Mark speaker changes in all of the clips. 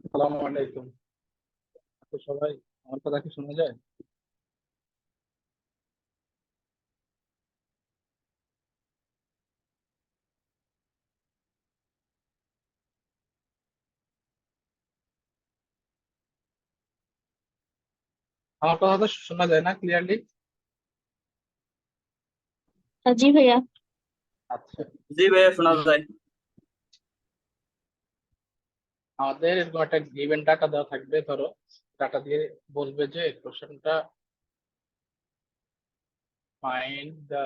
Speaker 1: আসসালামু আলাইকুম। তো সবাই, আমার কথা কি শোনা যায়? আমার কথা তো শোনা যায় না ক্লিয়ারলি?
Speaker 2: জি ভাইয়া।
Speaker 1: আচ্ছা।
Speaker 3: জি ভাইয়া, শোনা যায়।
Speaker 1: আমাদের এরকম একটা গিভেন ডাটা দেওয়া থাকবে, ধরো ডাটা দিয়ে বলবে যে কোশ্চেনটা find the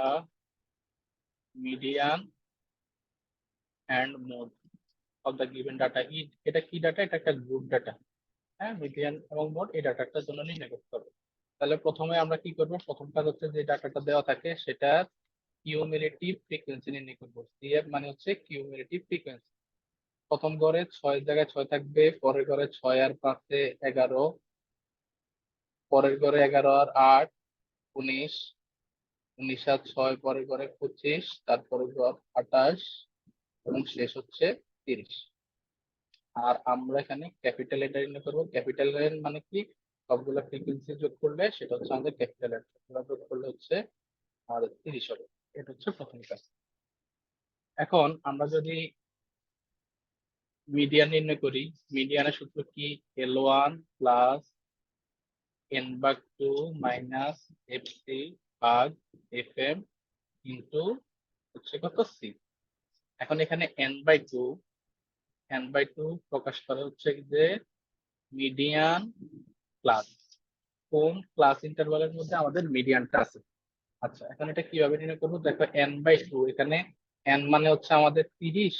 Speaker 1: median and mode of the given data. এটা কি ডাটা? এটা একটা গ্রুপ ডাটা। হ্যাঁ, মিডিয়ান এবং মোড এই ডাটাটার জন্য নির্ণয় করতে হবে। তাহলে প্রথমে আমরা কি করব? প্রথম কাজ হচ্ছে যে ডাটাটা দেওয়া থাকে সেটা কিউমুলেটিভ ফ্রিকোয়েন্সি নির্ণয় করবো। সিএফ মানে হচ্ছে কিউমুলেটিভ ফ্রিকোয়েন্সি। প্রথম ঘরে 6 জায়গায় 6 থাকবে, পরের ঘরে 6 আর 5-এ 11, পরের ঘরে 11 আর 8 19, 19 আর 6 পরের ঘরে 25, তারপরের ঘর 28 এবং শেষ হচ্ছে 30। আর আমরা এখানে ক্যাপিটাল লেটার নির্ণয় করবো। ক্যাপিটাল লেটার মানে কি? সবগুলো ফ্রিকোয়েন্সি যোগ করলে সেটা হচ্ছে আমাদের ক্যাপিটাল লেটার, যোগ করলে হচ্ছে আমাদের 30 হবে। এটা হচ্ছে প্রথম কাজ। এখন আমরা যদি মিডিয়ান নির্ণয় করি, মিডিয়ানের সূত্র কি? L1 plus n/2 minus fc ভাগ fm ইন্টু হচ্ছে কত? c। এখন এখানে n/2 প্রকাশ করে হচ্ছে যে মিডিয়ান ক্লাস, কোন ক্লাস ইন্টারভালের মধ্যে আমাদের মিডিয়ানটা আছে। আচ্ছা, এখন এটা কিভাবে নির্ণয় করবো? দেখো n/2, এখানে n মানে হচ্ছে আমাদের 30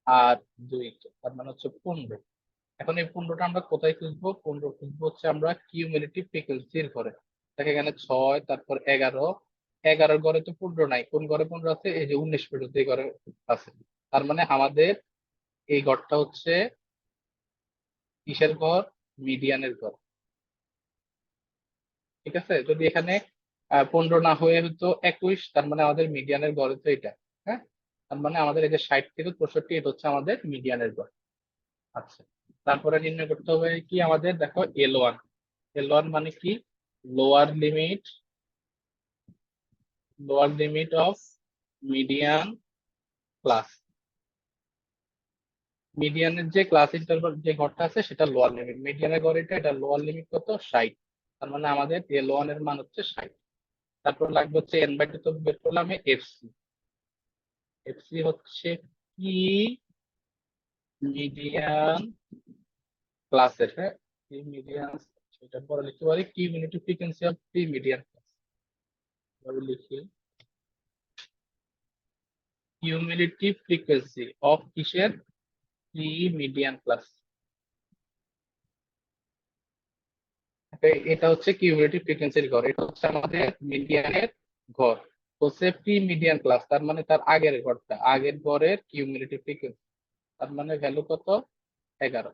Speaker 1: আর 2 তার মানে হচ্ছে 15। এখন এই 15টা আমরা কোথায় খুঁজবো? 15 খুঁজবো হচ্ছে আমরা কিউমুলেটিভ ফ্রিকোয়েন্সির ঘরে। দেখো এখানে 6, তারপর 11, 11 ঘরে তো 15 নাই। কোন ঘরে 15 আছে? এই যে 19 পর্যন্ত এই ঘরে আছে। তার মানে আমাদের এই ঘরটা হচ্ছে কিসের ঘর? মিডিয়ানের ঘর। ঠিক আছে, যদি এখানে 15 না হয়ে হতো 21, তার মানে আমাদের মিডিয়ানের ঘর হচ্ছে এটা। হ্যাঁ, তার মানে আমাদের এই যে 60 থেকে 65 এটা হচ্ছে আমাদের মিডিয়ানের ঘর। আচ্ছা, তারপরে নির্ণয় করতে হবে কি আমাদের? দেখো L1, L1 মানে কি? Lower limit, lower limit of median class. মিডিয়ানের যে ক্লাস ইন্টারভাল যে ঘরটা আছে সেটা লোয়ার লিমিট, মিডিয়ানের ঘর এটা, এটা লোয়ার লিমিট কত? 60। তার মানে আমাদের L1 এর মান হচ্ছে 60। তারপর লাগবে হচ্ছে n/2, তো বের করলাম এফসি। এফসি হচ্ছে কি? মিডিয়ান ক্লাসের, হ্যাঁ, কি মিডিয়ান, সেটা পরে লিখতে পারি cumulative frequency of P median class. লিখি কিউমুলেটিভ ফ্রিকোয়েন্সি অফ কিসের? P median class. এটা হচ্ছে কিউমুলেটিভ ফ্রিকোয়েন্সির ঘর, এটা হচ্ছে আমাদের মিডিয়ানের ঘর। হচ্ছে প্রি মিডিয়ান ক্লাস, তার মানে তার আগের ঘরটা, আগের ঘরের কিউমুলেটিভ ফ্রিকোয়েন্সি। তার মানে ভ্যালু কত? 11।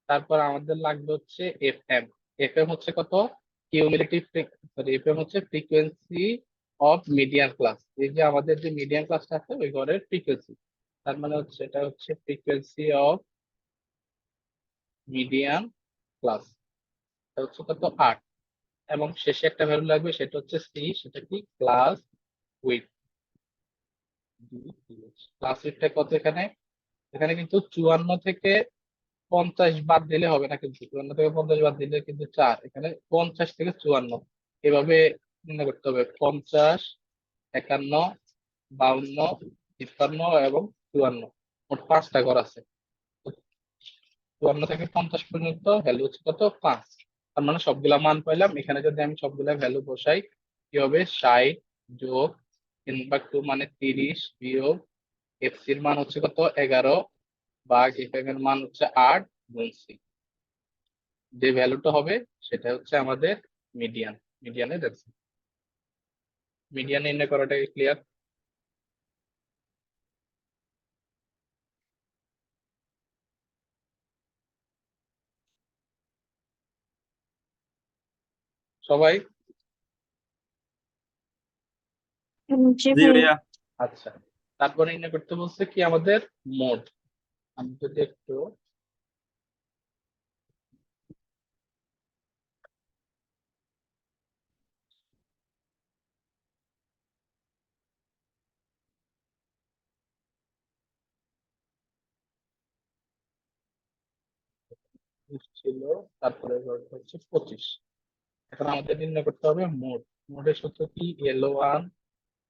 Speaker 1: তারপর আমাদের লাগবে হচ্ছে এফ এম। এফ এম হচ্ছে কত? কিউমুলেটিভ, সরি, এফ এম হচ্ছে ফ্রিকোয়েন্সি অফ মিডিয়ান ক্লাস। এই যে আমাদের যে মিডিয়ান ক্লাসটা আছে ওই ঘরের ফ্রিকোয়েন্সি। তার মানে হচ্ছে এটা হচ্ছে ফ্রিকোয়েন্সি অফ মিডিয়ান ক্লাস। এটা হচ্ছে কত? 8। এবং শেষে একটা ভ্যালু লাগবে, সেটা হচ্ছে সি, সেটা কি? Class with. ক্লাস উইথটা কত এখানে? এখানে কিন্তু 54 থেকে 50 বাদ দিলে হবে না, কিন্তু 54 থেকে 50 বাদ দিলে কিন্তু 4, এখানে 50 থেকে 54 এভাবে নির্ণয় করতে হবে। 50, 51, 52, 53 এবং 54, মোট 5টা ঘর আছে। 54 থেকে 50 পর্যন্ত ভ্যালু হচ্ছে কত? 5। তার মানে সবগুলা মান পাইলাম। এখানে যদি আমি সবগুলা ভ্যালু বসাই, কি হবে? 60 যোগ n/2 মানে 30 বিয়োগ এফসির মান হচ্ছে কত? 11 ভাগ এফএম এর মান হচ্ছে 8 গুণ সি। যে ভ্যালুটা হবে সেটা হচ্ছে আমাদের মিডিয়ান। মিডিয়ানের অ্যান্সার। মিডিয়ান নির্ণয় করাটা ক্লিয়ার? সবাই?
Speaker 2: জি
Speaker 3: জি
Speaker 2: ভাইয়া।
Speaker 3: ভাইয়া।
Speaker 1: আচ্ছা, তারপরে নির্ণয় করতে বলছে কি আমাদের? মোড। আমি যদি একটু 20 ছিল, তারপরে হচ্ছে 25। এখন আমাদের নির্ণয় করতে হবে মোড। মোডের সূত্র কি? L1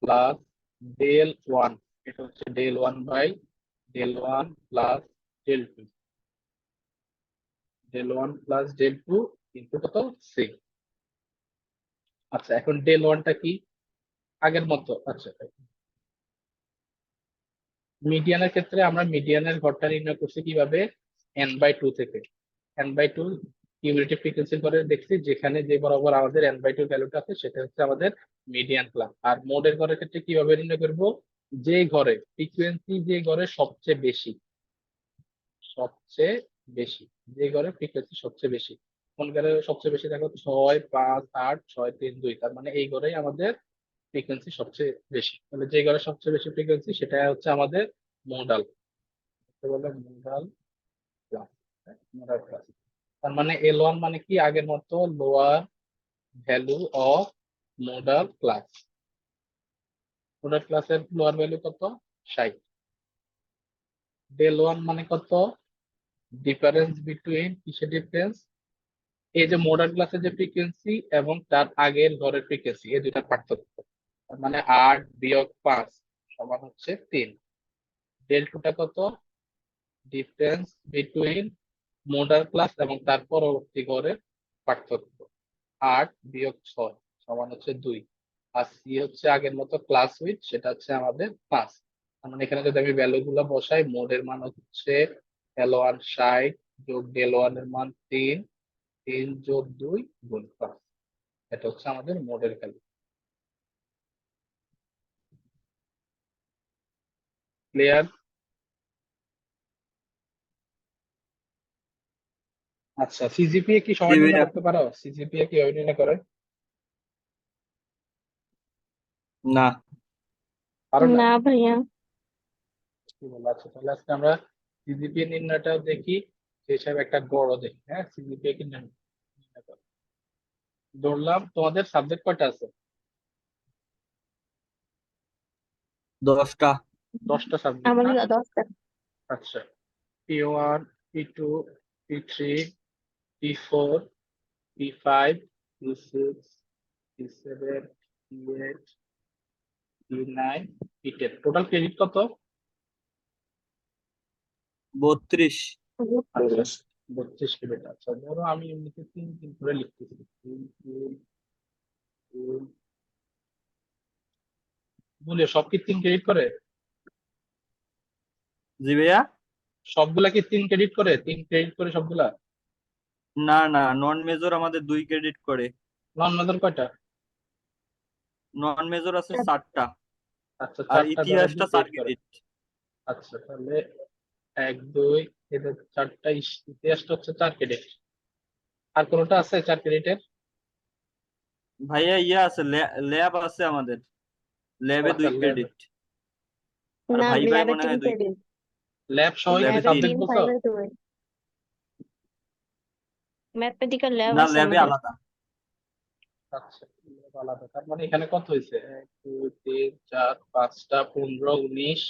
Speaker 1: প্লাস ডেল ওয়ান, এটা হচ্ছে del one by del one plus del two, del one plus del two into কত? সি। আচ্ছা, এখন ডেল ওয়ানটা কি? আগের মতো। আচ্ছা, মিডিয়ানের ক্ষেত্রে আমরা মিডিয়ানের ঘরটা নির্ণয় করছি কিভাবে? n/2 থেকে। n/2 কিউমুলেটিভ ফ্রিকোয়েন্সির ঘরে দেখছি, যেখানে যে বরাবর আমাদের n/2 ভ্যালুটা আছে সেটা হচ্ছে আমাদের মিডিয়ান ক্লাস। আর মোডের ঘরের ক্ষেত্রে কিভাবে নির্ণয় করব? যে ঘরে ফ্রিকোয়েন্সি, যে ঘরে সবচেয়ে বেশি, সবচেয়ে বেশি, যে ঘরে ফ্রিকোয়েন্সি সবচেয়ে বেশি। কোন ঘরে সবচেয়ে বেশি? দেখো 6, 5, 8, 6, 3, 2, তার মানে এই ঘরেই আমাদের ফ্রিকোয়েন্সি সবচেয়ে বেশি। তাহলে যে ঘরে সবচেয়ে বেশি ফ্রিকোয়েন্সি সেটা হচ্ছে আমাদের মোডাল, বলে মোডাল ক্লাস। মোডাল ক্লাস, তার মানে L1 মানে কি? আগের মতো lower value of modal class. Modal ক্লাসের লোয়ার ভ্যালু কত? 60। ডেল ওয়ান মানে কত? ডিফারেন্স বিটুইন, কিসের ডিফারেন্স? এই যে মোডাল ক্লাসের যে ফ্রিকোয়েন্সি এবং তার আগের ঘরের ফ্রিকোয়েন্সি, এই দুটার পার্থক্য। তার মানে 8 বিয়োগ 5 সমান হচ্ছে 3। ডেল টুটা কত? ডিফারেন্স বিটুইন মোডাল ক্লাস এবং তার পরবর্তী ঘরের পার্থক্য। 8 বিয়োগ 6 সমান হচ্ছে 2। আর সি হচ্ছে আগের মতো ক্লাস উইথ, সেটা হচ্ছে আমাদের 5। তার মানে এখানে যদি আমি ভ্যালু গুলো বসাই, মোডের মান হচ্ছে L1 60 যোগ ডেল ওয়ান এর মান 3, 3 যোগ 2 গুণ 5। এটা হচ্ছে আমাদের মোডের ভ্যালু। ক্লিয়ার? আচ্ছা, সিজিপিএ কি
Speaker 3: জি
Speaker 1: সবাই নির্ণয়
Speaker 3: ভাইয়া।
Speaker 1: করতে পারো? সিজিপিএ কিভাবে নির্ণয় করে?
Speaker 3: না।
Speaker 1: পারো না?
Speaker 2: না ভাইয়া।
Speaker 1: কি বলো? আচ্ছা, তাহলে আজকে আমরা সিজিপিএ নির্ণয়টাও দেখি, সেই হিসাবে একটা গড়ও দেখি। হ্যাঁ, সিজিপিএ কি নির্ণয় করে? ধরলাম তোমাদের সাবজেক্ট কয়টা আছে?
Speaker 3: 10টা।
Speaker 1: 10টা সাবজেক্ট না?
Speaker 2: আমারই 10টা।
Speaker 1: আচ্ছা, P1, P2, P3, P4, P5, P6, P7, P8, P9, P10। Total credit কত?
Speaker 3: 32।
Speaker 1: আচ্ছা, 32 ক্রেডিট। আচ্ছা, ধরো আমি এমনিতে 3 3 করে লিখতেছি। 3 3 3 বলে সব কি 3 ক্রেডিট করে?
Speaker 3: জি ভাইয়া।
Speaker 1: সবগুলা কি 3 ক্রেডিট করে? 3 ক্রেডিট করে সবগুলা?
Speaker 3: না না, নন মেজর আমাদের 2 ক্রেডিট করে।
Speaker 1: নন মেজর কয়টা?
Speaker 3: নন মেজর আছে 4টা।
Speaker 1: আচ্ছা,
Speaker 3: আর
Speaker 1: 4টা ধরো 2
Speaker 3: ইতিহাসটা 4
Speaker 1: ক্রেডিট করে।
Speaker 3: ক্রেডিট।
Speaker 1: আচ্ছা, তাহলে 1 2 এটা 4টা, ইতিহাসটা হচ্ছে 4 ক্রেডিট। আর কোনটা আছে 4 ক্রেডিটের?
Speaker 3: ভাইয়া ইয়ে আছে, ল্যাব আছে আমাদের।
Speaker 1: ও
Speaker 3: ল্যাবে
Speaker 1: আচ্ছা,
Speaker 3: 2 ক্রেডিট। আর
Speaker 2: না,
Speaker 3: ভাই
Speaker 2: ল্যাবে
Speaker 3: মনে
Speaker 2: 3
Speaker 3: হয় 2।
Speaker 2: ক্রেডিট।
Speaker 1: ল্যাব সহ কি
Speaker 3: ল্যাবে
Speaker 2: ল্যাবে
Speaker 3: 3।
Speaker 1: সাবজেক্ট
Speaker 2: 3,
Speaker 1: বলছো?
Speaker 2: ফাইনাল 2। ম্যাথমেটিক্যাল ল্যাব
Speaker 3: না,
Speaker 2: আছে
Speaker 3: ল্যাবে
Speaker 2: আমাদের।
Speaker 3: আলাদা।
Speaker 1: আচ্ছা, lab আলাদা। তার মানে এখানে কত হয়েছে? 1 2 3 4 5টা 15 19,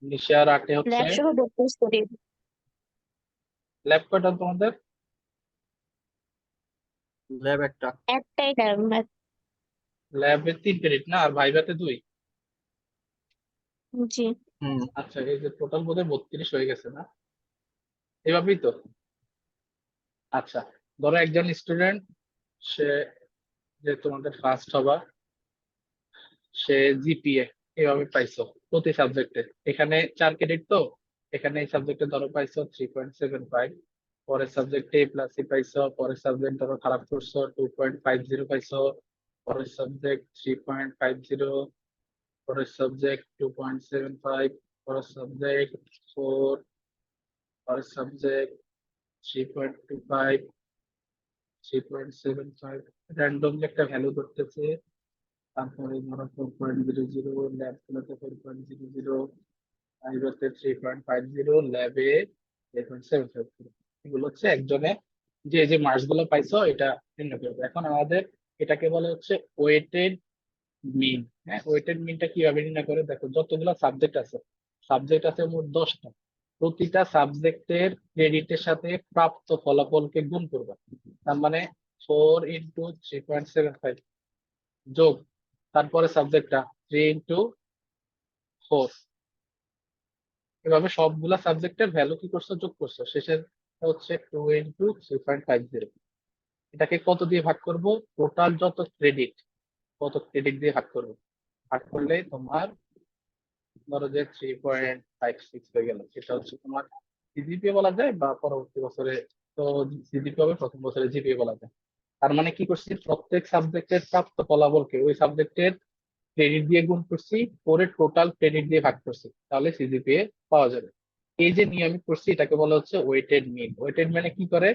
Speaker 1: 19 আর 8 হচ্ছে।
Speaker 2: ল্যাব সহ 32 ক্রেডিট।
Speaker 1: ল্যাব কয়টা তোমাদের?
Speaker 3: ল্যাব একটা।
Speaker 2: একটাই ল্যাব ম্যাথ।
Speaker 1: ল্যাবে 3 ক্রেডিট না, আর ভাইভাতে 2।
Speaker 2: জি।
Speaker 3: হুম।
Speaker 1: আচ্ছা, এই যে টোটাল বোধহয় 32 হয়ে গেছে না? এভাবেই তো। আচ্ছা, ধরো একজন স্টুডেন্ট, সে, যে তোমাদের ফার্স্ট হবা, সে জিপিএ এভাবে পাইছো প্রতি সাবজেক্টে। এখানে 4 ক্রেডিট তো, এখানে এই সাবজেক্টে ধরো পাইছো 3.75, পরের সাবজেক্টে এ প্লাস সি পাইছো, পরের সাবজেক্ট ধরো খারাপ করছো 2.50 পাইছো, পরের সাবজেক্ট 3.50, পরের সাবজেক্ট 2.75, পরের সাবজেক্ট 4, পরের সাবজেক্ট 3.25, 3.75, র্যান্ডমলি একটা ভ্যালু ধরতেছে। তারপরে ধরো 4.00, ল্যাব গুলোতে 4.00, প্রাইভেটে 3.50, ল্যাবে 3.75। এগুলো হচ্ছে একজনে যে যে মার্কস গুলো পাইছো এটা নির্ণয় করবে। এখন আমাদের এটাকে বলে হচ্ছে ওয়েটেড মিন। হ্যাঁ, ওয়েটেড মিনটা কিভাবে নির্ণয় করে? দেখো, যতগুলো সাবজেক্ট আছে, সাবজেক্ট আছে মোট 10টা। প্রতিটা সাবজেক্টের ক্রেডিটের সাথে প্রাপ্ত ফলাফলকে গুণ করবা। তার মানে 4 × 3.75 যোগ তারপরে সাবজেক্টটা 3 × 4, এভাবে সবগুলা সাবজেক্টের ভ্যালু কি করছো, যোগ করছো, শেষের হচ্ছে 2 × 3.50। এটাকে কত দিয়ে ভাগ করব, টোটাল যত ক্রেডিট, কত ক্রেডিট দিয়ে ভাগ করবো, ভাগ করলে তোমার ধরো যে 3.56 হয়ে গেল। সেটা হচ্ছে তোমার সিজিপিএ বলা যায়, বা পরবর্তী বছরে তো সিজিপিএ হবে, প্রথম বছরে জিপিএ বলা যায়। তার মানে কি করছি, প্রত্যেক সাবজেক্টের প্রাপ্ত ফলাফলকে ওই সাবজেক্টের ক্রেডিট দিয়ে গুণ করছি, পরে টোটাল ক্রেডিট দিয়ে ভাগ করছি, তাহলে সিজিপিএ পাওয়া যাবে। এই যে নিয়মিত করছি এটাকে বলা হচ্ছে ওয়েটেড মিন। ওয়েটেড মানে কি করে,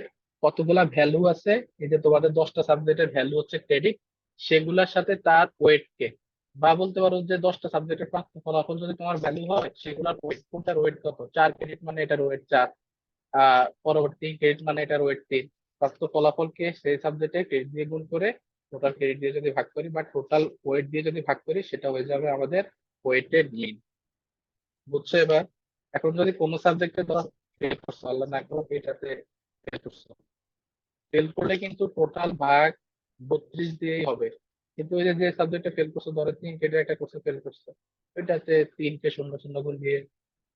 Speaker 1: কতগুলা ভ্যালু আছে, এই যে তোমাদের 10টা সাবজেক্টের ভ্যালু হচ্ছে ক্রেডিট, সেগুলোর সাথে তার ওয়েট কে, বা বলতে পারো যে 10টা সাবজেক্টের প্রাপ্ত ফলাফল যদি তোমার ভ্যালু হয়, সেগুলোর ওয়েট, কোনটার ওয়েট কত, 4 ক্রেডিট মানে এটার ওয়েট 4, পরবর্তী ক্রেডিট মানে এটার ওয়েট 3। প্রাপ্ত ফলাফলকে সেই সাবজেক্টে ক্রেডিট দিয়ে গুণ করে টোটাল ক্রেডিট দিয়ে যদি ভাগ করি, বা টোটাল ওয়েট দিয়ে যদি ভাগ করি, সেটা হয়ে যাবে আমাদের ওয়েটেড মিন। বুঝছো এবার? এখন যদি কোনো সাবজেক্টে ধরো ফেল করছো, আল্লাহ না করো এটাতে ফেল করছো, ফেল করলে কিন্তু টোটাল ভাগ 32 দিয়েই হবে। কিন্তু ওই যে যে সাবজেক্টে ফেল করছো, ধরো 3 ক্রেডিট একটা কোর্সে ফেল করছো, ওইটাতে 3 কে 0 0 গুণ দিয়ে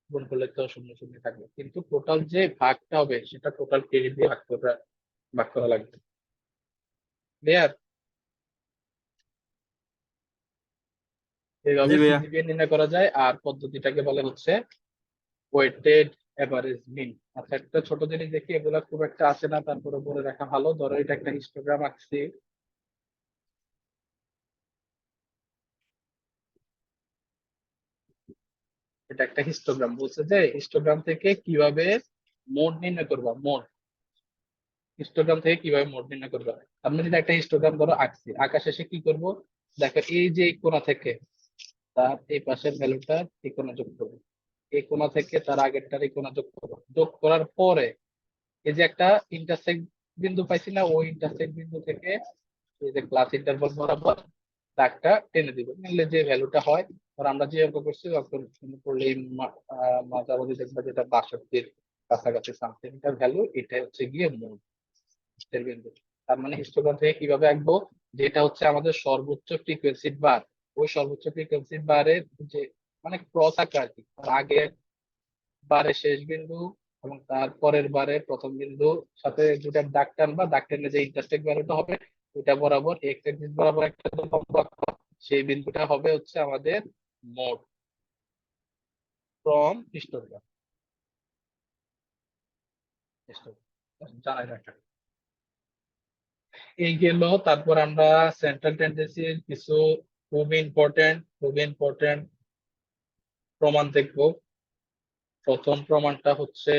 Speaker 1: গুণ করলে তো 0 0 থাকবে, কিন্তু টোটাল যে ভাগটা হবে সেটা টোটাল ক্রেডিট দিয়ে ভাগ করা লাগবে। ক্লিয়ার?
Speaker 3: জি
Speaker 1: এইভাবে
Speaker 3: ভাইয়া।
Speaker 1: সিজিপিএ নির্ণয় করা যায়, আর পদ্ধতিটাকে বলে হচ্ছে ওয়েটেড এভারেজ মিন। আচ্ছা, একটা ছোট জিনিস দেখি, এগুলা খুব একটা আসে না, তারপরে বলে রাখা ভালো। ধরো এটা একটা হিস্টোগ্রাম আঁকছি, এটা একটা হিস্টোগ্রাম। বলছে যে হিস্টোগ্রাম থেকে কিভাবে মোড নির্ণয় করবা, মোড, হিস্টোগ্রাম থেকে কিভাবে মোড নির্ণয় করবা। আমি যদি একটা হিস্টোগ্রাম ধরো আঁকছি, আঁকা শেষে কি করব, দেখো এই যে এই কোণা থেকে তার এই পাশের ভ্যালুটা এই কোণা যোগ করবো, এই কোণা থেকে তার আগেরটার এই কোণা যোগ করবো, যোগ করার পরে এই যে একটা ইন্টারসেক্ট বিন্দু পাইছি না, ওই ইন্টারসেক্ট বিন্দু থেকে এই যে ক্লাস ইন্টারভাল বরাবর দাগটা টেনে দিব, নিলে যে ভ্যালুটা হয়, আর আমরা যে অঙ্ক করছি অঙ্ক করলে মাঝামাঝি দেখবা যেটা 62-র কাছাকাছি সামথিং এটা ভ্যালু, এটা হচ্ছে গিয়ে মূল এর বিন্দু। তার মানে হিস্টোগ্রাম থেকে কিভাবে আঁকবো, যেটা হচ্ছে আমাদের সর্বোচ্চ ফ্রিকোয়েন্সি বার, ওই সর্বোচ্চ ফ্রিকোয়েন্সি বারের যে মানে ক্রস আঁকা আর কি, তার আগের বারে শেষ বিন্দু এবং তারপরের বারে প্রথম বিন্দু সাথে দুটা দাগ টানবা, দাগ টেনে যে ইন্টারসেক্ট ভ্যালুটা হবে ওইটা বরাবর এক্স অ্যাক্সিস বরাবর একটা লম্ব আঁকবা, সেই বিন্দুটা হবে হচ্ছে আমাদের মোড ফ্রম হিস্টোগ্রাম। জানাই রাখা এই গেল। তারপর আমরা সেন্ট্রাল টেন্ডেন্সির কিছু খুবই ইম্পর্টেন্ট প্রমাণ দেখবো। প্রথম প্রমাণটা হচ্ছে,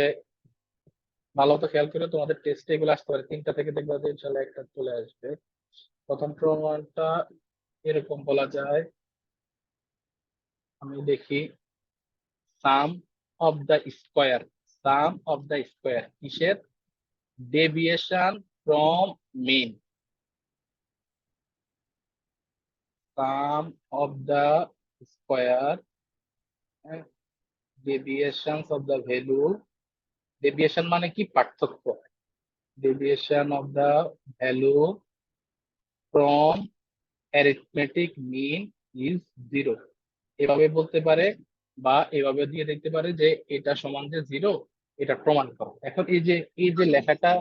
Speaker 1: ভালো তো খেয়াল করে তোমাদের টেস্টে এগুলো আসতে পারে, 3টা থেকে দেখবা যে ইনশাল্লাহ একটা চলে আসবে। প্রথম প্রমাণটা এরকম বলা যায়, আমি দেখি, sum of the square, sum of the square কিসের, deviation from mean, sum of the square, deviation of the value, deviation মানে কি, পার্থক্য, deviation of the value from arithmetic mean is 0। এভাবে বলতে পারে, বা এভাবে দিয়ে দেখতে পারে যে এটা সমান যে 0, এটা প্রমাণ করো। এখন এই যে লেখাটা,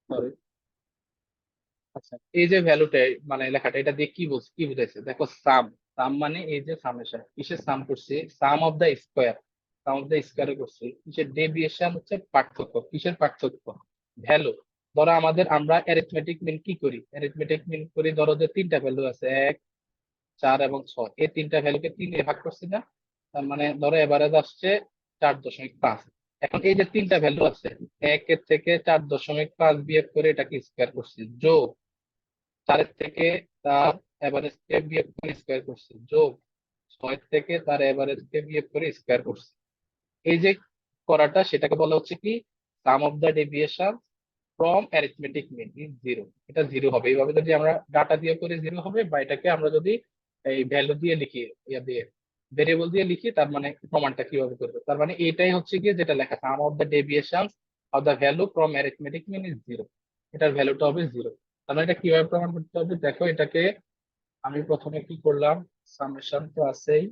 Speaker 1: সরি, আচ্ছা, এই যে ভ্যালুটা মানে লেখাটা, এটা দিয়ে কি বলছে, কি বুঝাইছে, দেখো সাম, সাম মানে এই যে সামেশন, কিসের সাম করছি, sum of the square, sum of the স্কোয়ারে করছি, কিসের, ডেভিয়েশন হচ্ছে পার্থক্য, কিসের পার্থক্য, ভ্যালু। ধরো আমরা অ্যারিথমেটিক মিন কি করি, অ্যারিথমেটিক মিন করি, ধরো যে 3টা ভ্যালু আছে, 1, 4 এবং 6, এই 3টা ভ্যালুকে 3 দিয়ে ভাগ করছি না, তার মানে ধরো এভারেজ আসছে 4.5। এখন এই যে 3টা ভ্যালু আছে, 1 থেকে 4.5 বিয়োগ করে এটাকে স্কোয়ার করছি, যোগ 4 থেকে তার এভারেজ কে বিয়োগ করে স্কোয়ার করছি, যোগ 6 থেকে তার এভারেজ কে বিয়োগ করে স্কোয়ার করছি। এই যে করাটা, সেটাকে বলা হচ্ছে কি, sum of the deviation from arithmetic mean is zero, এটা জিরো হবে। এইভাবে যদি আমরা ডাটা দিয়ে করে জিরো হবে, বা এটাকে আমরা যদি এই ভ্যালু দিয়ে লিখি, ইয়া দিয়ে ভেরিয়েবল দিয়ে লিখি, তার মানে প্রমাণটা কিভাবে করবে, তার মানে এটাই হচ্ছে কি যেটা লেখা sum of the deviation of the value from arithmetic mean is zero, এটার ভ্যালুটা হবে জিরো। তার মানে এটা কিভাবে প্রমাণ করতে হবে, দেখো এটাকে আমি প্রথমে কি করলাম, সামেশন তো আছেই,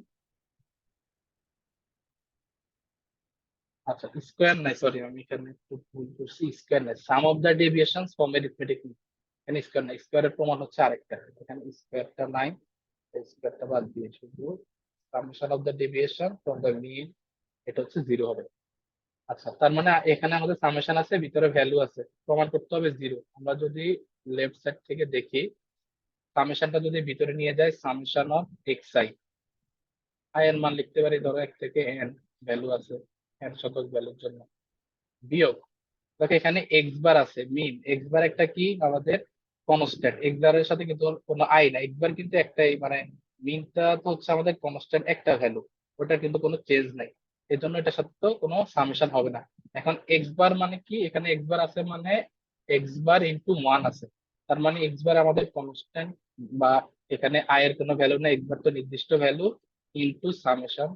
Speaker 1: আচ্ছা স্কোয়ার নাই, সরি আমি এখানে একটু ভুল করছি, স্কোয়ার নাই, sum of the deviations from arithmetic mean, এখানে স্কোয়ার নাই, স্কোয়ারের প্রমাণ হচ্ছে আরেকটা, এখানে স্কোয়ারটা নাই, স্কোয়ারটা বাদ দিয়ে শুধু summation of the deviation from the mean, এটা হচ্ছে জিরো হবে। আচ্ছা তার মানে এখানে আমাদের সামেশন আছে, ভিতরে ভ্যালু আছে, প্রমাণ করতে হবে জিরো। আমরা যদি লেফট সাইড থেকে দেখি, সামেশনটা যদি ভিতরে নিয়ে যায়, summation of x I, I এর মান লিখতে পারি ধরো 1 থেকে n, ভ্যালু আছে n শতক ভ্যালুর জন্য, বিয়োগ, দেখো এখানে এক্স বার আছে, মিন এক্স বার একটা কি আমাদের কনস্ট্যান্ট, এক্স বারের সাথে কিন্তু কোনো আই না, এক্স বার কিন্তু একটাই, মানে মিনটা তো হচ্ছে আমাদের কনস্ট্যান্ট একটা ভ্যালু, ওটা কিন্তু কোনো চেঞ্জ নাই, এই জন্য এটার সাথে তো কোনো সামেশন হবে না। এখন এক্স বার মানে কি, এখানে এক্স বার আছে মানে এক্স বার ইন্টু ওয়ান আছে, তার মানে এক্স বার আমাদের কনস্ট্যান্ট, বা এখানে আই এর কোনো ভ্যালু না, এক্স বার তো নির্দিষ্ট ভ্যালু, ইন্টু সামেশন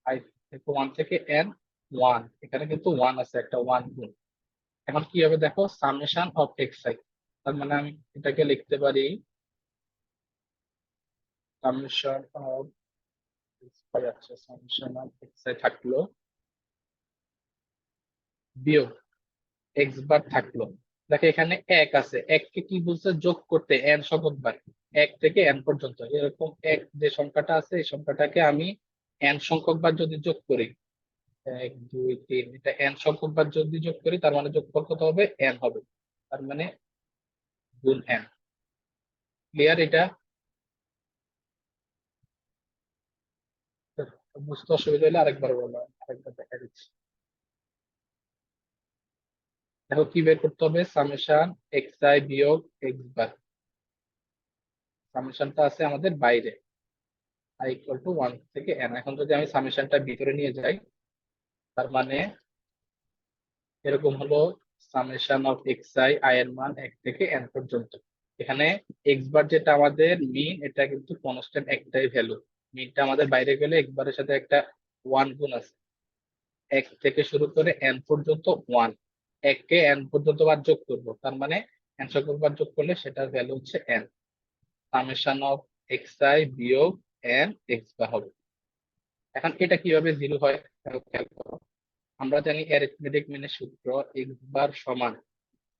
Speaker 1: আই থেকে ওয়ান থেকে এন, ওয়ান, এখানে কিন্তু ওয়ান আছে, একটা ওয়ান গুণ। এখন কি হবে দেখো, সামেশন অফ এক্স আই, তার মানে আমি এটাকে লিখতে পারি সামেশন অফ আছে, সামেশন অফ এক্স আই থাকলো, বিয়োগ এক্স বার থাকলো। দেখো এখানে এক আছে, এককে কি বলছে, যোগ করতে এন সংখ্যক বার, এক থেকে এন পর্যন্ত, এরকম এক যে সংখ্যাটা আছে, এই সংখ্যাটাকে আমি এন সংখ্যক বার যদি যোগ করি, এক দুই তিন, এটা এন সংখ্যক বার যদি যোগ করি, তার মানে যোগফল কত হবে, এন হবে, তার মানে গুণ এন। ক্লিয়ার এটা? বুঝতে অসুবিধা হলে আরেকবার বলো, আরেকবার দেখা দিচ্ছি। দেখো কি বের করতে হবে, সামেশন এক্স আই বিয়োগ এক্স বার, সামেশনটা আছে আমাদের বাইরে, আই ইকুয়াল টু ওয়ান থেকে এন। এখন যদি আমি সামেশনটা ভিতরে নিয়ে যাই, তার মানে এরকম হলো, summation of x I, I এর মান এক থেকে এন পর্যন্ত। এখানে এক্স বার যেটা আমাদের মিন, এটা কিন্তু কনস্ট্যান্ট একটাই ভ্যালু, মিনটা আমাদের বাইরে গেলে এক্স বারের সাথে একটা ওয়ান গুণ আছে, এক থেকে শুরু করে এন পর্যন্ত ওয়ান, এককে এন পর্যন্ত বার যোগ করবো, তার মানে এন সংখ্যক বার যোগ করলে সেটার ভ্যালু হচ্ছে N, summation of x I বিয়োগ এন এক্স বার হবে। এখন এটা কিভাবে জিরো হয়, দেখো খেয়াল করো। আমরা জানি অ্যারিথমেটিক মিনের সূত্র এক্স বার সমান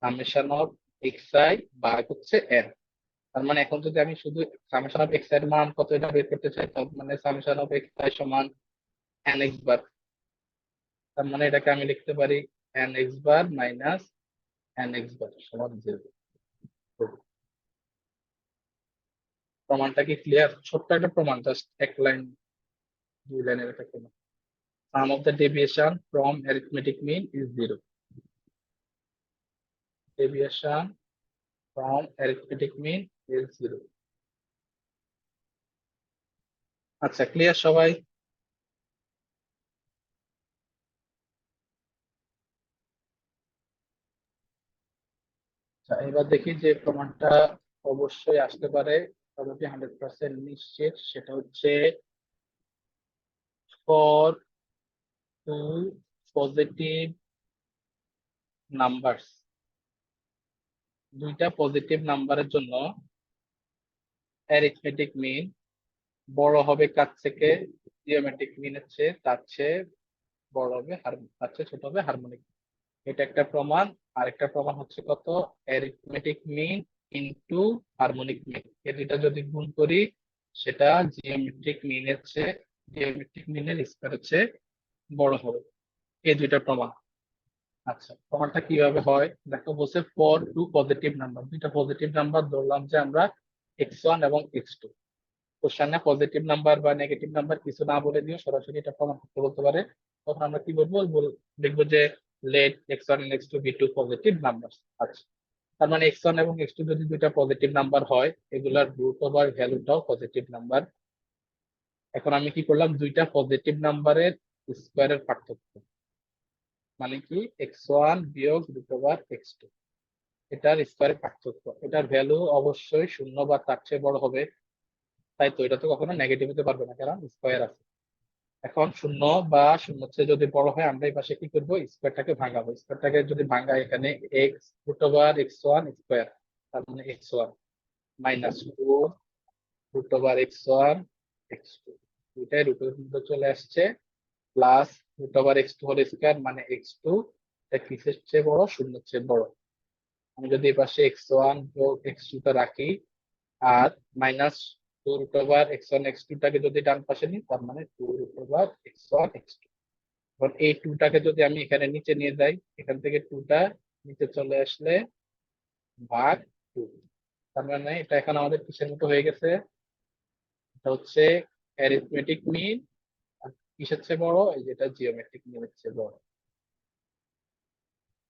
Speaker 1: সামেশন অফ এক্স আই ভাগ হচ্ছে এন, তার মানে এখন যদি আমি শুধু সামেশন অফ এক্স আই এর মান কত এটা বের করতে চাই, তার মানে সামেশন অফ এক্স আই সমান এন এক্স বার, তার মানে এটাকে আমি লিখতে পারি N x bar minus N x bar সমান জিরো। প্রমাণটা কি ক্লিয়ার? ছোট্ট একটা প্রমাণ, জাস্ট এক লাইন দুই লাইনের একটা প্রমাণ। Sum of the deviation from arithmetic mean is zero, deviation from arithmetic mean is zero. আচ্ছা ক্লিয়ার সবাই? আচ্ছা এবার দেখি যে প্রমাণটা অবশ্যই আসতে পারে, তবে 100% নিশ্চিত, সেটা হচ্ছে ফর টু পজিটিভ নাম্বারস, দুইটা পজিটিভ নাম্বারের জন্য অ্যারিথমেটিক মিন বড় হবে কার থেকে, জিওমেট্রিক মিনের চেয়ে, তার চেয়ে বড় হবে, তার চেয়ে ছোট হবে হারমোনিক। এটা একটা প্রমাণ। আরেকটা প্রমাণ হচ্ছে কত, arithmetic mean into harmonic mean, এই দুইটা যদি গুণ করি, সেটা জিওমেট্রিক মিনের চেয়ে, জিওমেট্রিক মিনের স্কয়ারের চেয়ে বড় হবে। এই দুইটা প্রমাণ। আচ্ছা প্রমাণটা কিভাবে হয় দেখো, বলছে ফর টু পজিটিভ নাম্বার, দুইটা পজিটিভ নাম্বার ধরলাম যে আমরা এক্স ওয়ান এবং এক্স টু, কোশ্চেনে পজিটিভ নাম্বার বা নেগেটিভ নাম্বার কিছু না বলে দিও, সরাসরি এটা প্রমাণ করতে বলতে পারে, তখন আমরা কি বলবো, লিখবো যে let X one and X two be two positive number. আচ্ছা তার মানে এক্স ওয়ান এবং এক্স টু যদি দুইটা পজিটিভ নাম্বার হয়, এগুলার রুট ওভার ভ্যালুটাও পজিটিভ নাম্বার। এখন আমি কি করলাম, দুইটা পজিটিভ নাম্বারের স্কোয়ারের পার্থক্য, মানে কি x1 বিয়োগ রুট ওভার x2, এটার স্কোয়ারের পার্থক্য। এটার ভ্যালু অবশ্যই শূন্য বা তার চেয়ে বড় হবে, তাই তো এটা তো কখনো নেগেটিভ হতে পারবে না, কারণ স্কোয়ার আছে। এখন শূন্য বা শূন্য চেয়ে যদি বড় হয়, আমরা এই পাশে কি করবো, স্কোয়ারটাকে ভাঙাবো। স্কোয়ারটাকে যদি ভাঙা, এখানে x root over x1 square, তার মানে x1 minus 2 root over x1 x2, দুইটাই রুটের মধ্যে চলে আসছে, plus root over x2 whole square, মানে x2 এটা কিসের চেয়ে বড়, শূন্যের চেয়ে বড়। আমি যদি এই পাশে x1 যোগ x2 টা রাখি, আর minus 2 root over x1 x2 টাকে যদি ডান পাশে নিই, তার মানে 2 রুট ওভার x1 x2। এখন এই 2 টাকে যদি আমি এখানে নিচে নিয়ে যাই, এখান থেকে 2 টা নিচে চলে আসলে ভাগ 2, তার মানে এটা এখন আমাদের কিসের মতো হয়ে গেছে, এটা হচ্ছে অ্যারিথমেটিক মিন। আর কিসের চেয়ে বড়, এই যেটা জিওমেট্রিক মিনের চেয়ে বড়।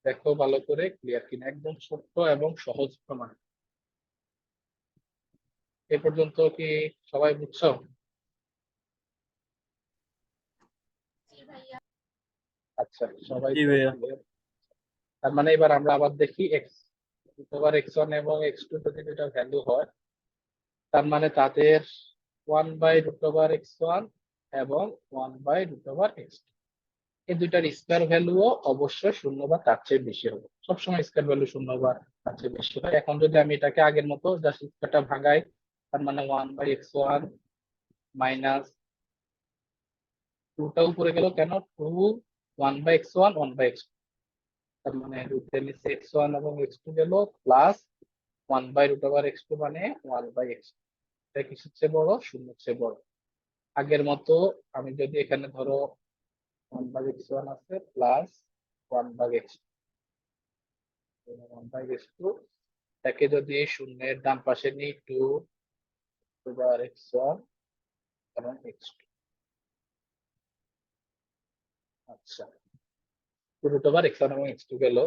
Speaker 1: দেখো ভালো করে, ক্লিয়ার কিনা, একদম ছোট্ট এবং সহজ প্রমাণ। এ পর্যন্ত কি সবাই বুঝছো? আচ্ছা, সবাই
Speaker 3: জি
Speaker 1: তো
Speaker 3: ভাইয়া।
Speaker 1: clear? তার মানে এবার আমরা আবার দেখি এক্স ওভার x1 এবং x2 যদি এটা ভ্যালু হয়, তার মানে তাদের 1/√x1 এবং 1/√x2, এই দুইটার স্কয়ার ভ্যালুও অবশ্যই শূন্য বা তার চেয়ে বেশি হবে। সবসময় স্কয়ার ভ্যালু শূন্য বা তার চেয়ে বেশি হয়। এখন যদি আমি এটাকে আগের মতো জাস্ট স্কয়ারটা ভাঙাই, তার মানে 1/x1 মাইনাস 2টা উপরে গেল কেন, 2 1/x1 1/x2, তার মানে রুটের নিচে x1 এবং x2 গেল, প্লাস 1/√x2 মানে 1/x2, এটা কিসের চেয়ে বড়, শূন্যের চেয়ে বড়। আগের মতো আমি যদি এখানে ধরো 1/x1 আছে প্লাস 1/x2, 1/x2 তাকে যদি শূন্যের ডান পাশে নিই, 2 ওভার x1 এবং x2। আচ্ছা, 2 রুট ওভার x1 এবং x2 গেল।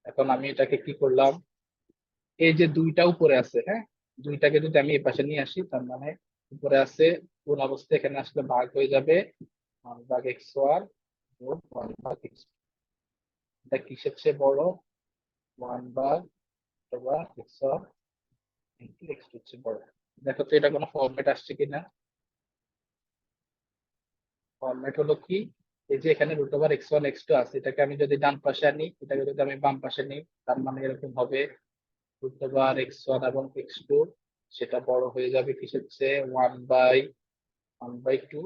Speaker 1: এখন আমি এটাকে কি করলাম, এই যে দুইটা উপরে আছে, হ্যাঁ, দুইটাকে যদি আমি এই পাশে নিয়ে আসি, তার মানে উপরে আছে কোন অবস্থায়, এখানে আসলে ভাগ হয়ে যাবে 1/x1 যোগ 1/x2, এটা কিসের চেয়ে বড়, 1/x1 ইন্টু x2 এর চেয়ে বড়। দেখো তো এটা কোনো ফরম্যাট আসছে কিনা। ফরম্যাট হলো কি, এই যে এখানে √x1 x2 আছে, এটাকে আমি যদি ডান পাশে আনি, এটাকে যদি আমি বাম পাশে নিই, তার মানে এরকম হবে, √x1 এবং x2 সেটা বড় হয়ে যাবে কিসের চেয়ে, 1/2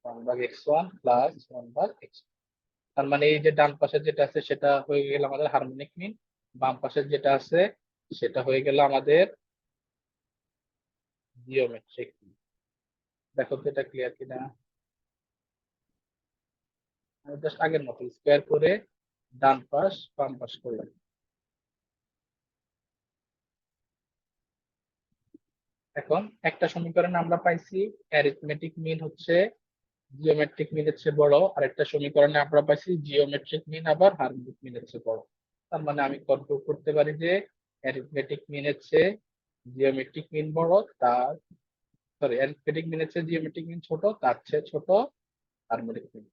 Speaker 1: 1/x1 প্লাস 1/x2। তার মানে এই যে ডান পাশে যেটা আছে সেটা হয়ে গেল আমাদের হারমোনিক মিন, বাম পাশে যেটা আছে সেটা হয়ে গেল আমাদের জিওমেট্রিক মিন। দেখো তো এটা ক্লিয়ার কিনা। আমি জাস্ট আগের মতো স্কোয়ার করে ডান পাশ বাম পাশ করলাম। এখন একটা সমীকরণে আমরা পাইছি অ্যারিথমেটিক মিন হচ্ছে জিওমেট্রিক মিনের চেয়ে বড়, আর একটা সমীকরণে আমরা পাইছি জিওমেট্রিক মিন আবার হারমোনিক মিনের চেয়ে বড়। তার মানে আমি কনক্লুড করতে পারি যে অ্যারিথমেটিক মিনের চেয়ে জিওমেট্রিক মিন বড়, তার সরি অ্যারিথমেটিক মিনের চেয়ে জিওমেট্রিক মিন ছোট, তার চেয়ে ছোট হারমোনিক মিন।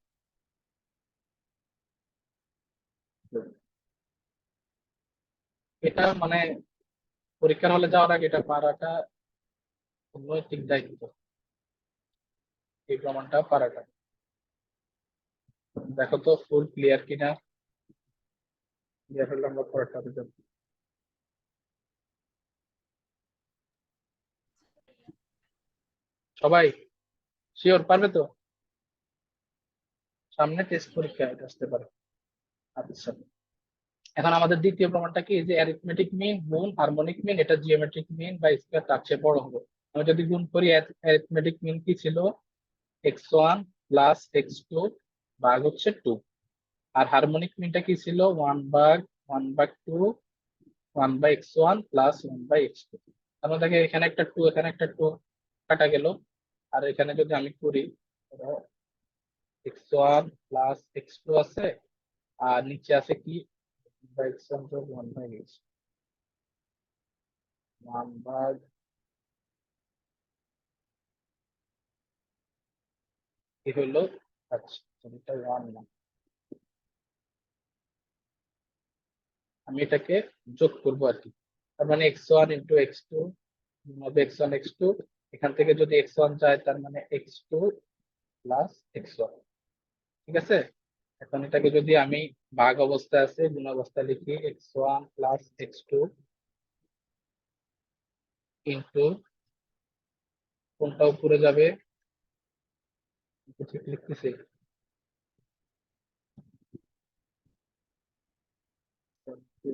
Speaker 1: এটা মানে পরীক্ষার হলে যাওয়ার আগে এটা পারাটা নৈতিক দায়িত্ব, এই প্রমাণটা পারাটা। দেখো তো ফুল ক্লিয়ার কিনা, ক্লিয়ার হলে আমরা পরেরটা যাব। সবাই শিওর পারবে তো, সামনে টেস্ট পরীক্ষা এটা আসতে পারে। আচ্ছা, এখন আমাদের দ্বিতীয় প্রমাণটা কি, যে অ্যারিথমেটিক মিন গুণ হারমোনিক মিন, এটা জিওমেট্রিক মিন বা স্কয়ার তার চেয়ে বড় হবে। আমি যদি গুণ করি, অ্যারিথমেটিক মিন কি ছিল, x1 প্লাস x2 ভাগ হচ্ছে 2, আর হারমোনিক মিনটা কি ছিল, 1/2 1/x1 প্লাস 1/x2। আমরা দেখে এখানে একটা 2 এখানে একটা 2 কাটা গেল, আর এখানে যদি আমি করি, x1 প্লাস x2 আছে, আর নিচে আছে কি, x1 যোগ 1/x, 1/, কি হলো, আচ্ছা এটা 1 না, আমি এটাকে যোগ করবো আর কি। তার মানে x1 ইন্টু x2 হবে x1 x2, এখান থেকে যদি x1 যায় তার মানে x2 প্লাস x1। ঠিক আছে, এখন এটাকে যদি আমি ভাগ অবস্থায় আছে গুণ অবস্থায় লিখি x1 প্লাস x2 ইন্টু কোনটা উপরে যাবে, ঠিক লিখতেছি,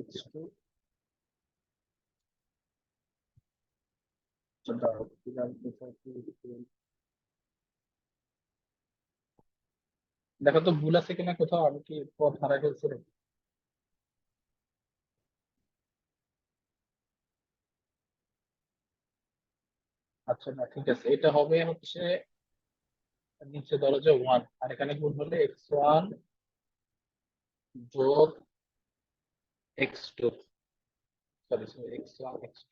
Speaker 1: x2 দেখো তো ভুল আছে কিনা কোথাও, আমি কি পথ হারাই ফেলছি রে? আচ্ছা না ঠিক আছে, এটা হবে হচ্ছে নিচে ধরো যে 1, আর এখানে গুণ হলে x1 যোগ x2, sorry sorry x1 x2,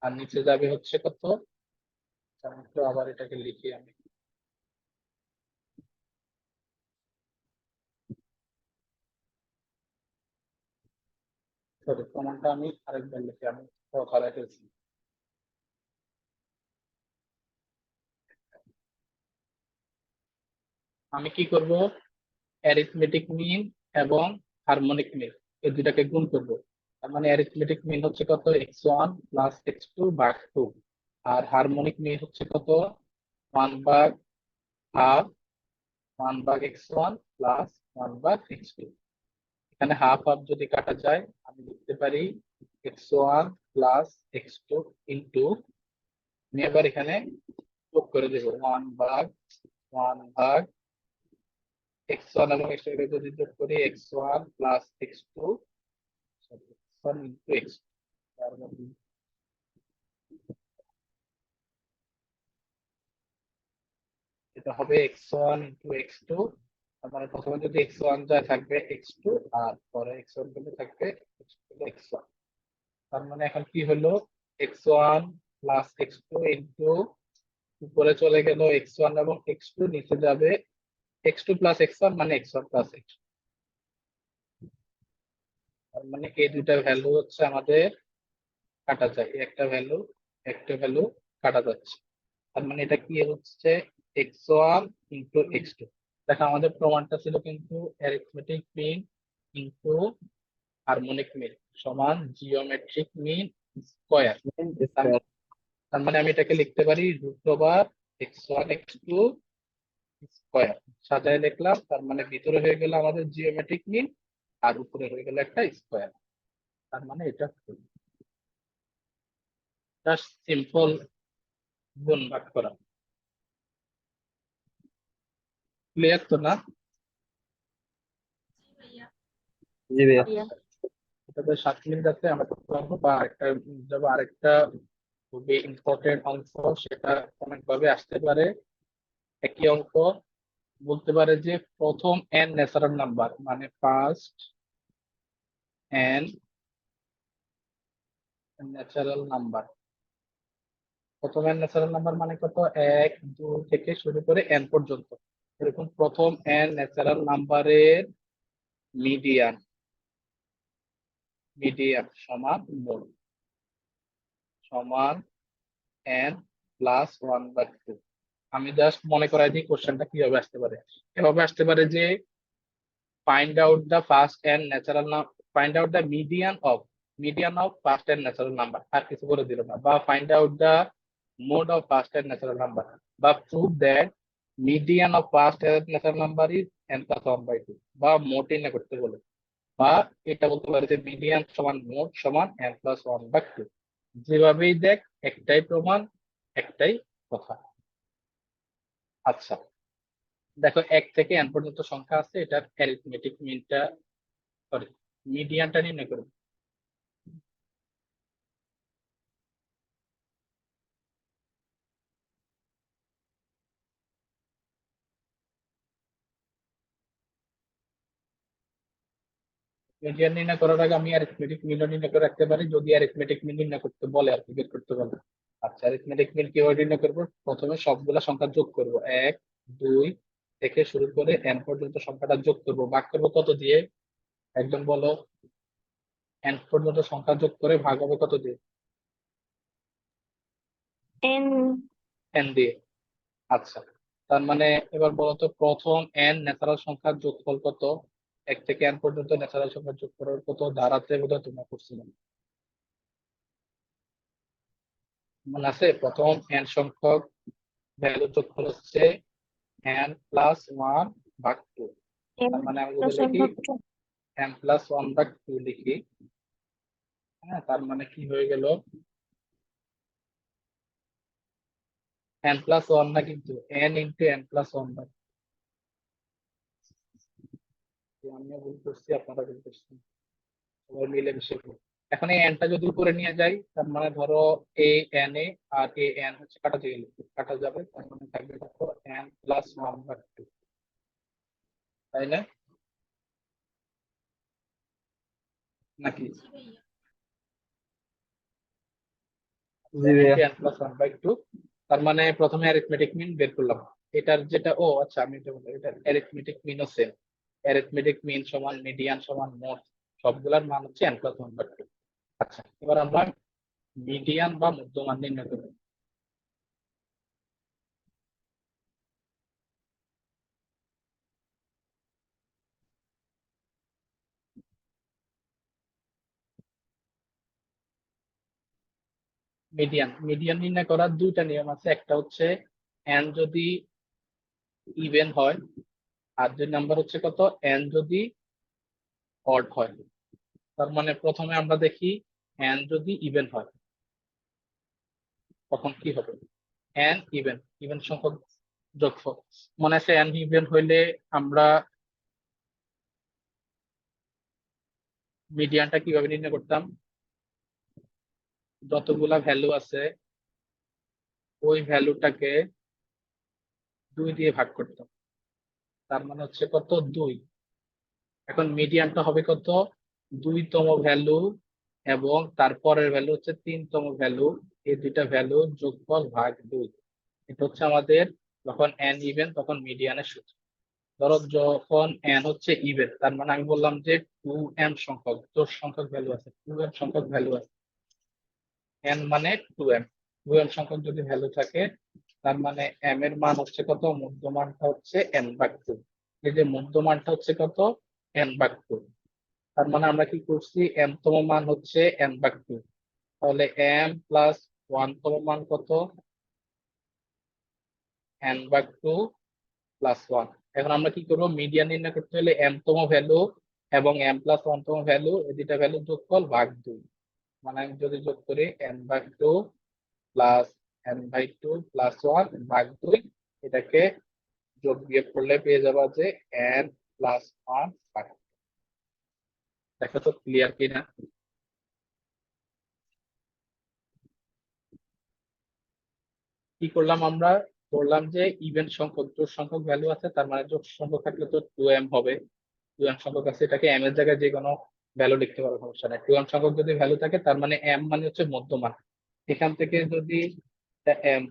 Speaker 1: আর নিচে যাবে হচ্ছে কত, আমি একটু আবার এটাকে লিখি আমি, সরি প্রমাণটা আমি আরেকবার লিখি, আমি পথ হারাই ফেলছি। আমি কি করব, অ্যারিথমেটিক মিন এবং হারমোনিক মিন এই দুটাকে গুণ করব। তার মানে অ্যারিথমেটিক মিন হচ্ছে কত, x1 প্লাস x2 ভাগ 2, আর হারমোনিক মিন হচ্ছে কত, 1 ভাগ হাফ 1 ভাগ x1 প্লাস 1 ভাগ x2। এখানে হাফ হাফ যদি কাটা যায় আমি লিখতে পারি x1 প্লাস x2 ইন্টু, আমি এবার এখানে যোগ করে দেবো 1 ভাগ x1 এবং x2 কে যদি যোগ করি x1 plus x2 x1 into x2, তার মানে এটা হবে x1 ইন্টু x2। তার মানে প্রথমে যদি x1 যায় থাকবে x2, আর পরে x1 গেলে থাকবে x1। তার মানে এখন কি হলো, x1 প্লাস x2 ইন্টু, উপরে চলে গেল x1 এবং x2, নিচে যাবে x2 প্লাস x1 মানে x1 প্লাস x2। তার মানে এই দুইটা ভ্যালু হচ্ছে আমাদের কাটা যায়, একটা ভ্যালু কাটা যাচ্ছে। তার মানে এটা কি হচ্ছে, x1 ইন্টু x2। দেখো আমাদের প্রমাণটা ছিল কিন্তু arithmetic mean into harmonic mean সমান জিওমেট্রিক মিন স্কয়ার। তার মানে আমি এটাকে লিখতে পারি root over x1 x2 square, সাজায় লিখলাম। তার মানে ভিতরে হয়ে গেল আমাদের জিওমেট্রিক মিন, আর উপরে হয়ে গেল একটা স্কয়ার। তার মানে এটা জাস্ট সিম্পল গুণ ভাগ করা। ক্লিয়ার তো না?
Speaker 3: জি ভাইয়া।
Speaker 2: ইয়া
Speaker 1: এটাতে 7 মিনিট আছে, আমরা করতে পারবো, বা আরেকটা যাবো, আরেকটা খুবই ইম্পর্টেন্ট অংশ, সেটা অনেক ভাবে আসতে পারে। একই অঙ্ক বলতে পারে যে প্রথম n ন্যাচারাল নাম্বার, মানে ফার্স্ট n ন্যাচারাল নাম্বার। প্রথম n ন্যাচারাল নাম্বার মানে কত, 1 2 থেকে শুরু করে n পর্যন্ত। এরকম প্রথম n ন্যাচারাল নাম্বারের মিডিয়ান, সমান মোড সমান n প্লাস 1/2। আমি জাস্ট মনে করাই দিই কোশ্চেনটা কিভাবে আসতে পারে। এভাবে আসতে পারে যে find out the first and natural number, find out the median of first and natural number, আর কিছু করে দিল না, বা find out the mode of first and natural number, বা prove that median of first and natural number is n plus 1/2, বা mode নির্ণয় করতে বলে, বা এটা বলতে পারে যে মিডিয়ান সমান মোড সমান n plus 1/2। যেভাবেই দেখ একটাই প্রমাণ, একটাই কথা। আচ্ছা দেখো 1 থেকে n পর্যন্ত সংখ্যা আছে, এটার অ্যারিথমেটিক মিনটা, সরি মিডিয়ানটা নির্ণয় করবে। মিডিয়ান নির্ণয় করার আগে আমি অ্যারিথমেটিক মিন নির্ণয় করে রাখতে পারি, যদি অ্যারিথমেটিক মিন নির্ণয় করতে বলে আর কি বের করতে বলে। আচ্ছা অ্যারিথমেটিক মিন কিভাবে নির্ণয় করবো, প্রথমে সবগুলা সংখ্যা যোগ করব, 1 2 থেকে শুরু করে n পর্যন্ত সংখ্যাটা যোগ করব, ভাগ করব কত দিয়ে একদম বলো, n পর্যন্ত সংখ্যা যোগ করে ভাগ হবে কত দিয়ে?
Speaker 2: n
Speaker 1: n দিয়ে। আচ্ছা, তার মানে এবার বলতো প্রথম n ন্যাচারাল সংখ্যার যোগফল কত? 1 থেকে n পর্যন্ত ন্যাচারাল সংখ্যার যোগফল কত দাঁড়াতে বোধহয় তোমরা করছিলাম, মনে আছে? প্রথম n সংখ্যক ভ্যালু যোগফল হচ্ছে n প্লাস 1 ভাগ 2।
Speaker 2: n
Speaker 1: তার মানে আমি যদি
Speaker 2: plus one
Speaker 1: লিখি
Speaker 2: ভাগ two।
Speaker 1: n প্লাস 1 ভাগ 2 লিখি, হ্যাঁ, তার মানে কি হয়ে গেল? n প্লাস 1 না, কিন্তু n ইন্টু n প্লাস 1 ভাগ। আমিও ভুল করছি, আপনারা ভুল করছেন, সবাই মিলে মিশে করবো। এখন এই n টা যদি উপরে নিয়ে যাই, তার মানে ধরো এই n এ আর এই n হচ্ছে কাটা যাবে, তার মানে থাকবে কত? n প্লাস 1 ভাগ 2, তাই না? নাকি
Speaker 3: জি ভাইয়া।
Speaker 1: n plus 1 by 2। তার মানে প্রথমে অ্যারিথমেটিক মিন বের করলাম। এটার যেটা, ও আচ্ছা, আমি এটা বললাম, এটা অ্যারিথমেটিক মিনও সেম। অ্যারিথমেটিক মিন সমান মিডিয়ান সমান মোড, সবগুলার মান হচ্ছে n প্লাস 1 বাই 2। আচ্ছা, এবার আমরা মিডিয়ান বা মধ্যমান নির্ণয় করব। মিডিয়ান নির্ণয় করার দুইটা নিয়ম আছে। একটা হচ্ছে n যদি ইভেন হয়, আর দুই নাম্বার হচ্ছে কত? n যদি অড হয়। তার মানে প্রথমে আমরা দেখি n যদি ইভেন হয় তখন কি হবে। n ইভেন, ইভেন সংখ্যক যোগফল, মনে আছে n ইভেন হইলে আমরা মিডিয়ানটা কিভাবে নির্ণয় করতাম? যতগুলা ভ্যালু আছে ওই ভ্যালুটাকে 2 দিয়ে ভাগ করতাম, তার মানে হচ্ছে কত? 2। এখন মিডিয়ানটা হবে কত? 2তম ভ্যালু এবং তারপরের ভ্যালু হচ্ছে 3তম ভ্যালু, এই দুইটা ভ্যালু যোগফল ভাগ 2। এটা হচ্ছে আমাদের যখন n ইভেন তখন মিডিয়ানের সূত্র। ধরো যখন n হচ্ছে ইভেন, তার মানে আমি বললাম যে 2m সংখ্যক, জোড় সংখ্যক ভ্যালু আছে, 2m সংখ্যক ভ্যালু আছে, n মানে 2m, 2m সংখ্যক যদি ভ্যালু থাকে, তার মানে m এর মান হচ্ছে কত? মধ্যমানটা হচ্ছে n ভাগ 2। এই যে মধ্যমানটা হচ্ছে কত? n ভাগ 2। তার মানে আমরা কি করছি? m তম মান হচ্ছে n ভাগ 2, তাহলে m প্লাস 1 তম মান কত? n ভাগ 2 প্লাস 1। এখন আমরা কি করবো? মিডিয়ান নির্ণয় করতে হলে m তম ভ্যালু এবং m প্লাস 1 তম ভ্যালু, এই দুইটা ভ্যালু যোগফল ভাগ 2। মানে আমি যদি যোগ করি n ভাগ 2 প্লাস n বাই 2 প্লাস 1 ভাগ 2, এটাকে যোগ বিয়োগ করলে পেয়ে যাবা যে n প্লাস 1 ভাগ 2। দেখো তো ক্লিয়ার কিনা? কি করলাম আমরা? বললাম যে ইভেন সংখ্যক, জোড় সংখ্যক ভ্যালু আছে, তার মানে জোড় সংখ্যক থাকলে তো 2m হবে। 2m সংখ্যক আছে, এটাকে m এর জায়গায় যে কোনো ভ্যালু লিখতে পারো, সমস্যা নাই। 2m সংখ্যক যদি ভ্যালু থাকে, তার মানে m মানে হচ্ছে মধ্যমান। এখান থেকে যদি m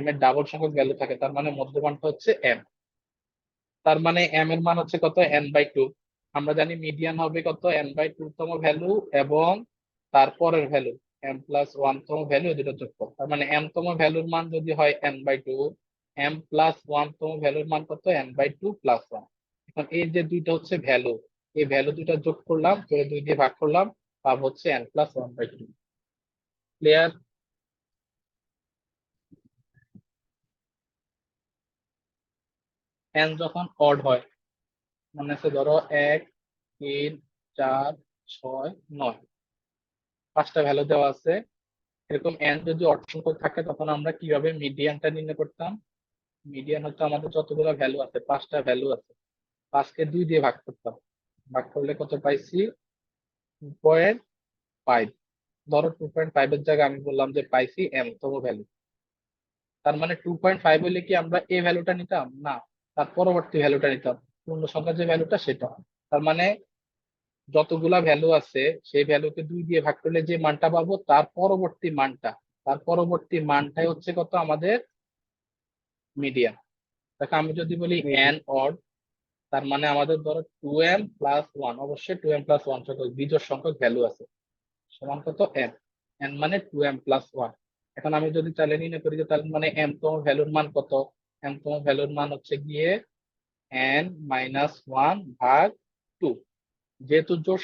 Speaker 1: m এর ডাবল সংখ্যক ভ্যালু থাকে, তার মানে মধ্যমানটা হচ্ছে m। তার মানে m এর মান হচ্ছে কত? n by 2। আমরা জানি মিডিয়ান হবে কত? n বাই 2 তম ভ্যালু এবং তারপরের ভ্যালু m প্লাস 1 তম ভ্যালু, দুটো যোগফল। তার মানে m তম ভ্যালুর মান যদি হয় n বাই 2, m প্লাস 1 তম ভ্যালুর মান কত? n by 2 plus 1। এখন এই যে দুইটা হচ্ছে ভ্যালু, এই ভ্যালু দুইটা যোগ করলাম, করে 2 দিয়ে ভাগ করলাম, পাবো হচ্ছে n plus 1 by 2। Clear? n যখন অড হয়, মানে হচ্ছে ধরো 1, 3, 4, 6, 9, 5টা ভ্যালু দেওয়া আছে। এরকম n যদি অড সংখ্যক থাকে, তখন আমরা কিভাবে মিডিয়ানটা নির্ণয় করতাম? মিডিয়ান হচ্ছে আমাদের যতগুলো ভ্যালু আছে, 5টা ভ্যালু আছে, 5কে 2 দিয়ে ভাগ করতাম, ভাগ করলে কত পাইছি? 2.5। ধরো 2.5 এর জায়গায় আমি বললাম যে পাইছি m তম ভ্যালু। তার মানে 2.5 হলে কি আমরা এই ভ্যালুটা নিতাম? না, তার পরবর্তী ভ্যালুটা নিতাম, পূর্ণ সংখ্যার যে ভ্যালুটা সেটা। তার মানে যতগুলা ভ্যালু আছে সেই ভ্যালুকে 2 দিয়ে ভাগ করলে যে মানটা পাবো, তার পরবর্তী মানটাই হচ্ছে কত? আমাদের মিডিয়ান। দেখো আমি যদি বলি n অড, তার মানে আমাদের ধরো 2m প্লাস 1, অবশ্যই 2m প্লাস 1 সংখ্যক বিজোড় সংখ্যক ভ্যালু আছে, সমান কত m, n মানে 2m প্লাস 1। এখন আমি যদি তাহলে নির্ণয় করি যে তাহলে মানে m তম ভ্যালুর মান কত, m তম ভ্যালুর মান হচ্ছে গিয়ে n মাইনাস 1 ভাগ 2। যেহেতু জোড়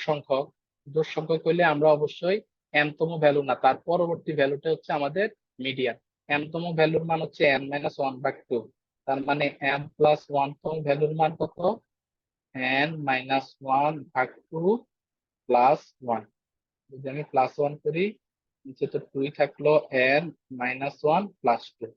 Speaker 1: সংখ্যক হইলে আমরা অবশ্যই m তম ভ্যালু না, তার পরবর্তী ভ্যালুটা হচ্ছে আমাদের মিডিয়ান। m তম ভ্যালুর মান হচ্ছে n মাইনাস 1 ভাগ 2, তার মানে m প্লাস 1 তম ভ্যালুর মান কত, n মাইনাস 1 ভাগ 2 প্লাস 1। যদি আমি প্লাস 1 করি, নিচে তো 2 থাকলো n মাইনাস 1 প্লাস 2।